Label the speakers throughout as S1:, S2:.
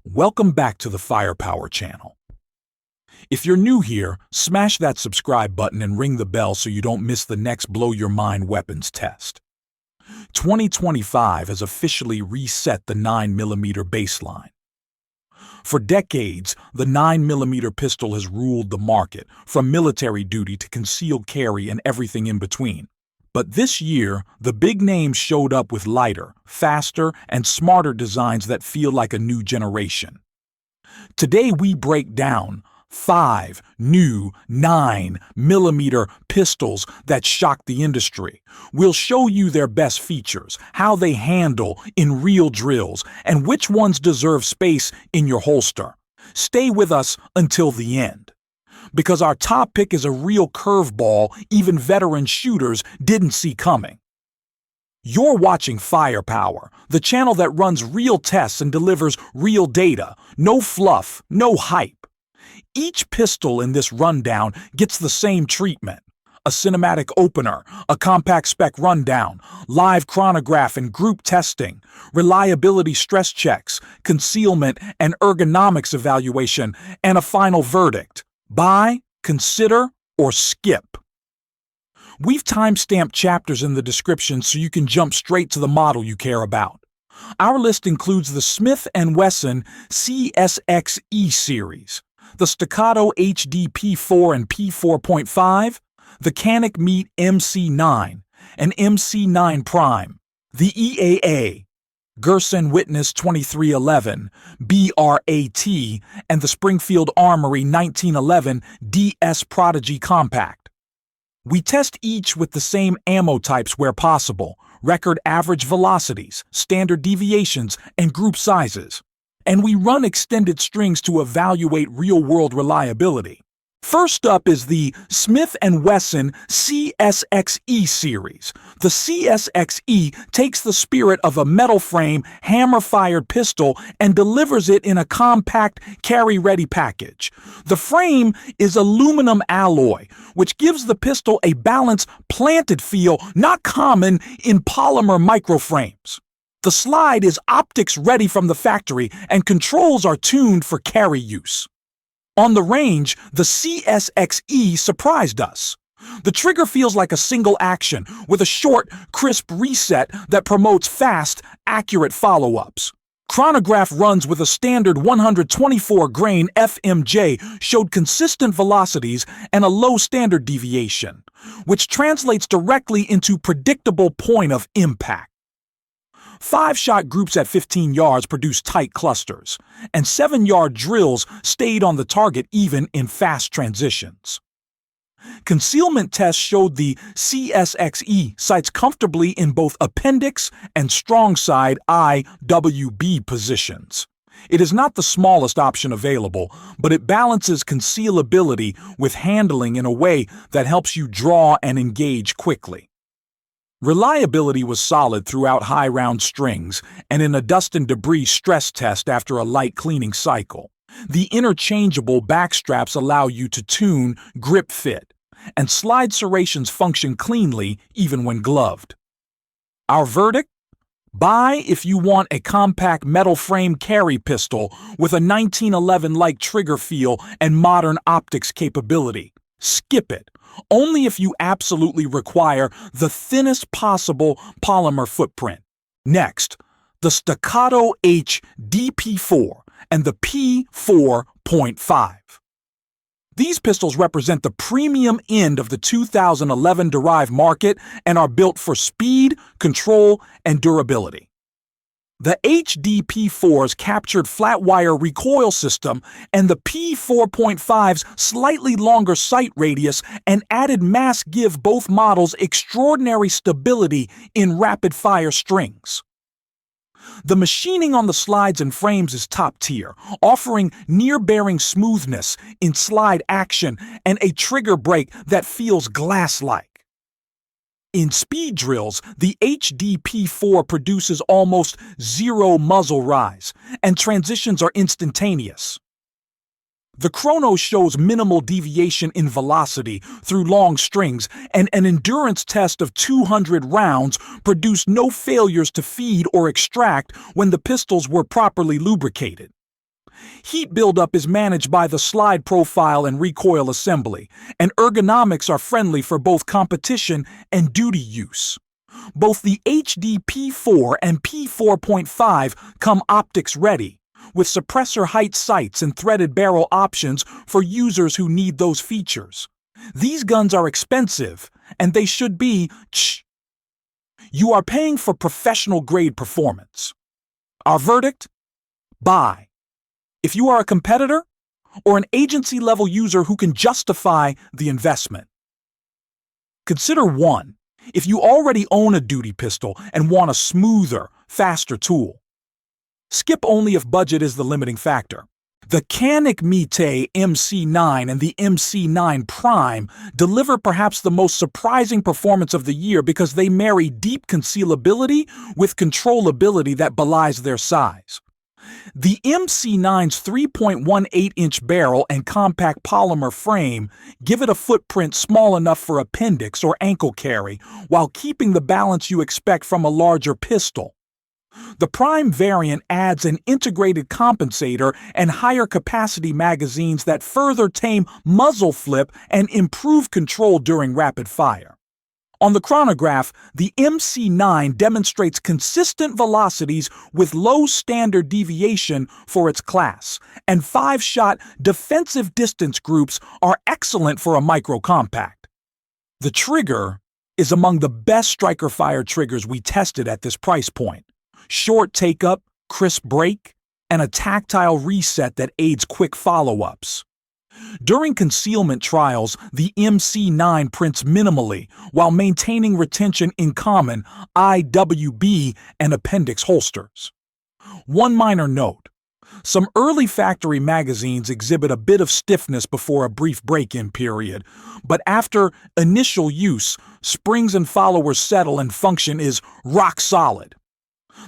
S1: Welcome back to the Firepower channel. If you're new here, smash that subscribe button and ring the bell so you don't miss the next blow-your-mind weapons test. 2025 has officially reset the 9mm baseline. For decades, the 9mm pistol has ruled the market, from military duty to concealed carry and everything in between. But this year, the big names showed up with lighter, faster, and smarter designs that feel like a new generation. Today we break down 5 new 9mm pistols that shock the industry. We'll show you their best features, how they handle in real drills, and which ones deserve space in your holster. Stay with us until the end, because our top pick is a real curveball even veteran shooters didn't see coming. You're watching Firepower, the channel that runs real tests and delivers real data. No fluff, no hype. Each pistol in this rundown gets the same treatment: a cinematic opener, a compact spec rundown, live chronograph and group testing, reliability stress checks, concealment and ergonomics evaluation, and a final verdict: buy, consider, or skip. We've time-stamped chapters in the description so you can jump straight to the model you care about. Our list includes the Smith & Wesson CSXE series, the Staccato HDP4 and P4.5, the Canik MC9 and MC9 Prime, the EAA, Gerson Witness 2311, BRAT, and the Springfield Armory 1911 DS Prodigy Compact. We test each with the same ammo types where possible, record average velocities, standard deviations, and group sizes. And we run extended strings to evaluate real-world reliability. First up is the Smith & Wesson CSXE series. The CSXE takes the spirit of a metal frame, hammer-fired pistol and delivers it in a compact, carry-ready package. The frame is aluminum alloy, which gives the pistol a balanced, planted feel not common in polymer microframes. The slide is optics ready from the factory, and controls are tuned for carry use. On the range, the CSXE surprised us. The trigger feels like a single action, with a short, crisp reset that promotes fast, accurate follow-ups. Chronograph runs with a standard 124-grain FMJ showed consistent velocities and a low standard deviation, which translates directly into predictable point of impact. 5-shot groups at 15 yards produced tight clusters, and 7-yard drills stayed on the target even in fast transitions. Concealment tests showed the CSXE sights comfortably in both appendix and strong side IWB positions. It is not the smallest option available, but it balances concealability with handling in a way that helps you draw and engage quickly. Reliability was solid throughout high round strings and in a dust and debris stress test after a light cleaning cycle. The interchangeable back straps allow you to tune grip fit, and slide serrations function cleanly even when gloved. Our verdict? Buy if you want a compact metal frame carry pistol with a 1911-like trigger feel and modern optics capability. Skip it, only if you absolutely require the thinnest possible polymer footprint. Next, the Staccato HDP4 and the P4.5. These pistols represent the premium end of the 2011 derived market and are built for speed, control, and durability. The HDP4's captured flat-wire recoil system and the P4.5's slightly longer sight radius and added mass give both models extraordinary stability in rapid-fire strings. The machining on the slides and frames is top tier, offering near-bearing smoothness in slide action and a trigger break that feels glass-like. In speed drills, the HDP4 produces almost zero muzzle rise, and transitions are instantaneous. The chrono shows minimal deviation in velocity through long strings, and an endurance test of 200 rounds produced no failures to feed or extract when the pistols were properly lubricated. Heat buildup is managed by the slide profile and recoil assembly, and ergonomics are friendly for both competition and duty use. Both the HDP4 and P4.5 come optics ready, with suppressor height sights and threaded barrel options for users who need those features. These guns are expensive, and they should be. You are paying for professional-grade performance. Our verdict? Buy. If you are a competitor or an agency-level user who can justify the investment. Consider 1. If you already own a duty pistol and want a smoother, faster tool. Skip only if budget is the limiting factor. The Canik MC9 and the MC9 Prime deliver perhaps the most surprising performance of the year because they marry deep concealability with controllability that belies their size. The MC9's 3.18-inch barrel and compact polymer frame give it a footprint small enough for appendix or ankle carry, while keeping the balance you expect from a larger pistol. The Prime variant adds an integrated compensator and higher capacity magazines that further tame muzzle flip and improve control during rapid fire. On the chronograph, the MC9 demonstrates consistent velocities with low standard deviation for its class, and 5-shot defensive distance groups are excellent for a micro-compact. The trigger is among the best striker-fire triggers we tested at this price point. Short take-up, crisp break, and a tactile reset that aids quick follow-ups. During concealment trials, the MC9 prints minimally while maintaining retention in common IWB and appendix holsters. One minor note: some early factory magazines exhibit a bit of stiffness before a brief break-in period, but after initial use, springs and followers settle and function is rock solid.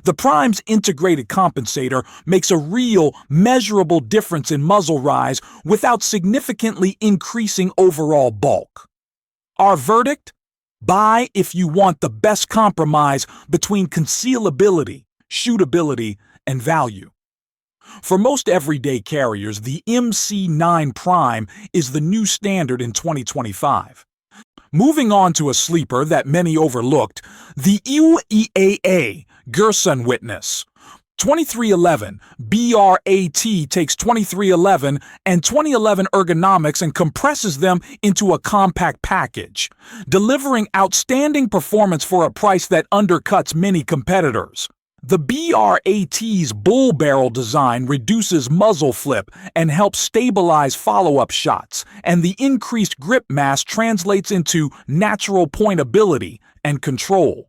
S1: The Prime's integrated compensator makes a real, measurable difference in muzzle rise without significantly increasing overall bulk. Our verdict? Buy if you want the best compromise between concealability, shootability, and value. For most everyday carriers, the MC9 Prime is the new standard in 2025. Moving on to a sleeper that many overlooked, the UEAA Gerson Witness. 2311 BRAT takes 2311 and 2011 ergonomics and compresses them into a compact package, delivering outstanding performance for a price that undercuts many competitors. The BRAT's bull barrel design reduces muzzle flip and helps stabilize follow-up shots, and the increased grip mass translates into natural pointability and control.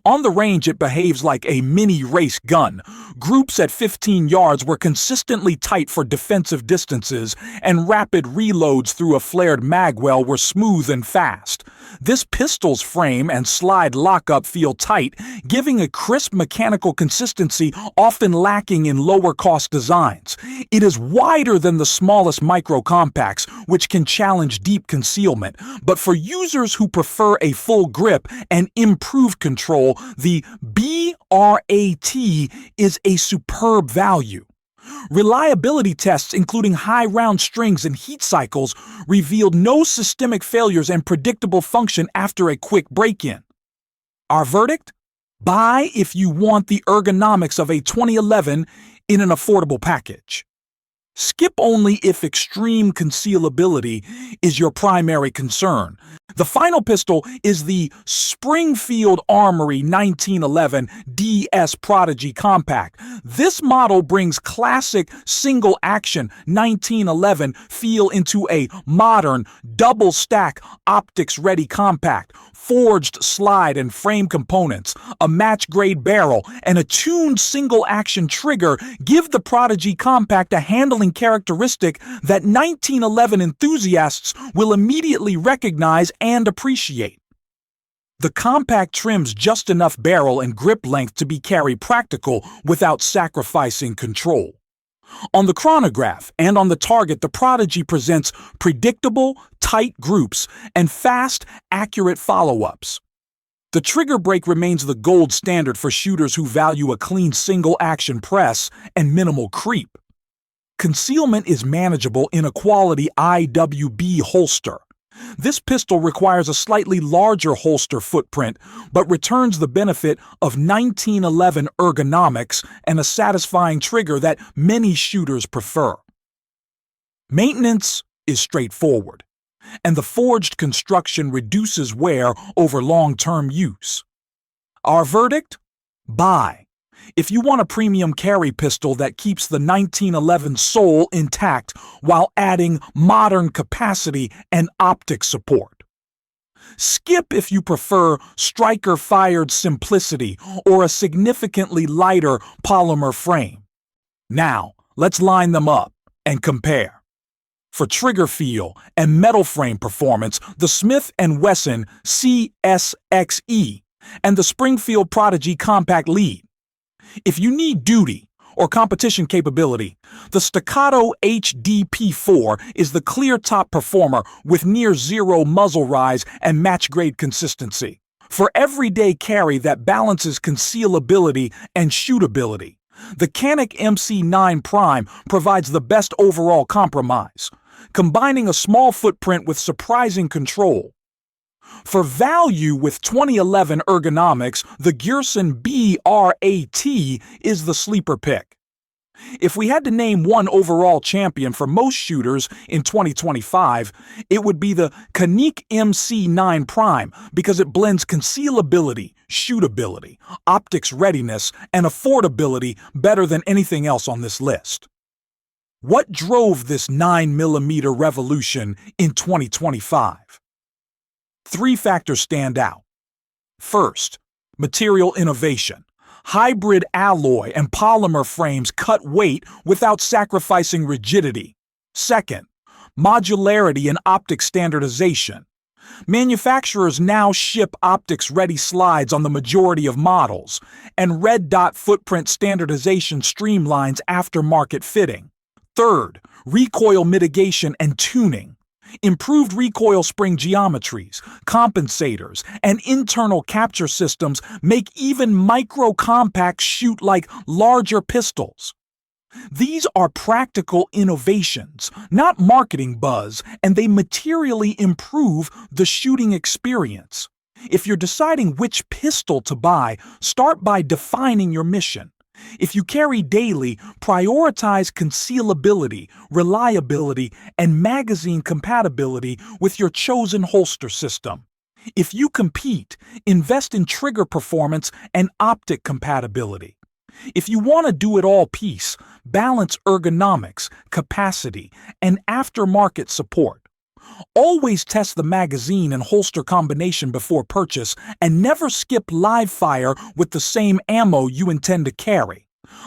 S1: On the range, it behaves like a mini race gun. Groups at 15 yards were consistently tight for defensive distances, and rapid reloads through a flared magwell were smooth and fast. This pistol's frame and slide lockup feel tight, giving a crisp mechanical consistency often lacking in lower-cost designs. It is wider than the smallest micro-compacts, which can challenge deep concealment, but for users who prefer a full grip and improved control, the BRAT is a superb value. Reliability tests, including high round strings and heat cycles, revealed no systemic failures and predictable function after a quick break-in. Our verdict? Buy if you want the ergonomics of a 2011 in an affordable package. Skip only if extreme concealability is your primary concern. The final pistol is the Springfield Armory 1911 DS Prodigy Compact. This model brings classic single-action 1911 feel into a modern, double-stack, optics-ready compact. Forged slide and frame components, a match-grade barrel, and a tuned single-action trigger give the Prodigy Compact a handling characteristic that 1911 enthusiasts will immediately recognize and appreciate. The compact trims just enough barrel and grip length to be carry practical without sacrificing control. On the chronograph and on the target, the Prodigy presents predictable, tight groups and fast, accurate follow-ups. The trigger break remains the gold standard for shooters who value a clean single-action press and minimal creep. Concealment is manageable in a quality IWB holster. This pistol requires a slightly larger holster footprint, but returns the benefit of 1911 ergonomics and a satisfying trigger that many shooters prefer. Maintenance is straightforward, and the forged construction reduces wear over long-term use. Our verdict? Buy. If you want a premium carry pistol that keeps the 1911 soul intact while adding modern capacity and optic support. Skip if you prefer striker-fired simplicity or a significantly lighter polymer frame. Now, let's line them up and compare. For trigger feel and metal frame performance, the Smith & Wesson CSXE and the Springfield Prodigy Compact lead. If you need duty or competition capability, the Staccato HDP4 is the clear top performer with near-zero muzzle rise and match-grade consistency. For everyday carry that balances concealability and shootability, the Canik MC9 Prime provides the best overall compromise, combining a small footprint with surprising control. For value with 2011 ergonomics, the Gearson BRAT is the sleeper pick. If we had to name one overall champion for most shooters in 2025, it would be the Canik MC9 Prime because it blends concealability, shootability, optics readiness, and affordability better than anything else on this list. What drove this 9mm revolution in 2025? 3 factors stand out. First, material innovation. Hybrid alloy and polymer frames cut weight without sacrificing rigidity. Second, modularity and optic standardization. Manufacturers now ship optics-ready slides on the majority of models, and red dot footprint standardization streamlines aftermarket fitting. Third, recoil mitigation and tuning. Improved recoil spring geometries, compensators, and internal capture systems make even micro-compacts shoot like larger pistols. These are practical innovations, not marketing buzz, and they materially improve the shooting experience. If you're deciding which pistol to buy, start by defining your mission. If you carry daily, prioritize concealability, reliability, and magazine compatibility with your chosen holster system. If you compete, invest in trigger performance and optic compatibility. If you want to do it all piece, balance ergonomics, capacity, and aftermarket support. Always test the magazine and holster combination before purchase, and never skip live fire with the same ammo you intend to carry.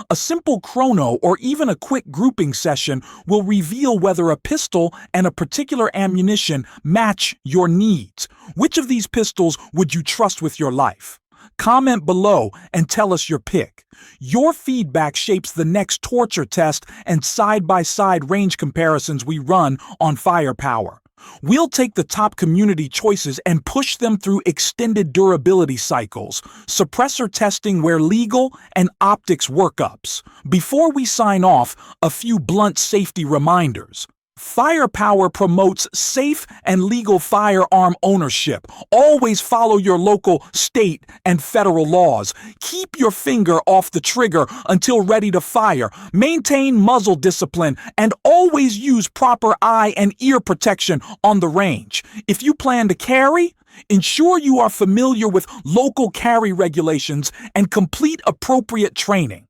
S1: A simple chrono or even a quick grouping session will reveal whether a pistol and a particular ammunition match your needs. Which of these pistols would you trust with your life? Comment below and tell us your pick. Your feedback shapes the next torture test and side-by-side range comparisons we run on Firepower. We'll take the top community choices and push them through extended durability cycles, suppressor testing where legal, and optics workups. Before we sign off, a few blunt safety reminders. Firepower promotes safe and legal firearm ownership. Always follow your local, state, and federal laws. Keep your finger off the trigger until ready to fire. Maintain muzzle discipline and always use proper eye and ear protection on the range. If you plan to carry, ensure you are familiar with local carry regulations and complete appropriate training.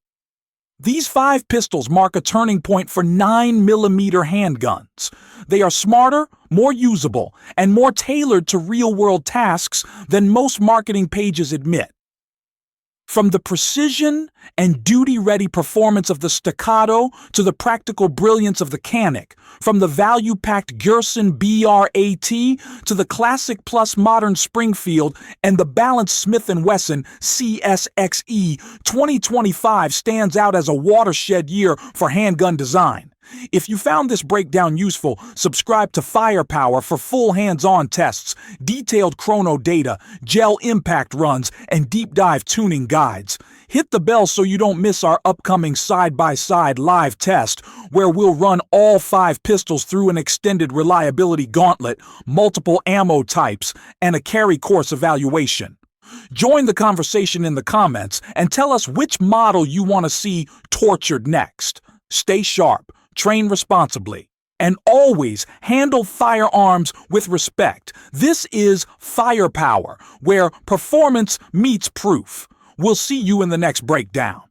S1: These 5 pistols mark a turning point for 9mm handguns. They are smarter, more usable, and more tailored to real-world tasks than most marketing pages admit. From the precision and duty-ready performance of the Staccato to the practical brilliance of the Canik, from the value-packed Gearson BRAT to the classic plus modern Springfield and the balanced Smith & Wesson CSXE, 2025 stands out as a watershed year for handgun design. If you found this breakdown useful, subscribe to Firepower for full hands-on tests, detailed chrono data, gel impact runs, and deep dive tuning guides. Hit the bell so you don't miss our upcoming side-by-side live test, where we'll run all 5 pistols through an extended reliability gauntlet, multiple ammo types, and a carry course evaluation. Join the conversation in the comments and tell us which model you want to see tortured next. Stay sharp, train responsibly, and always handle firearms with respect. This is Firepower, where performance meets proof. We'll see you in the next breakdown.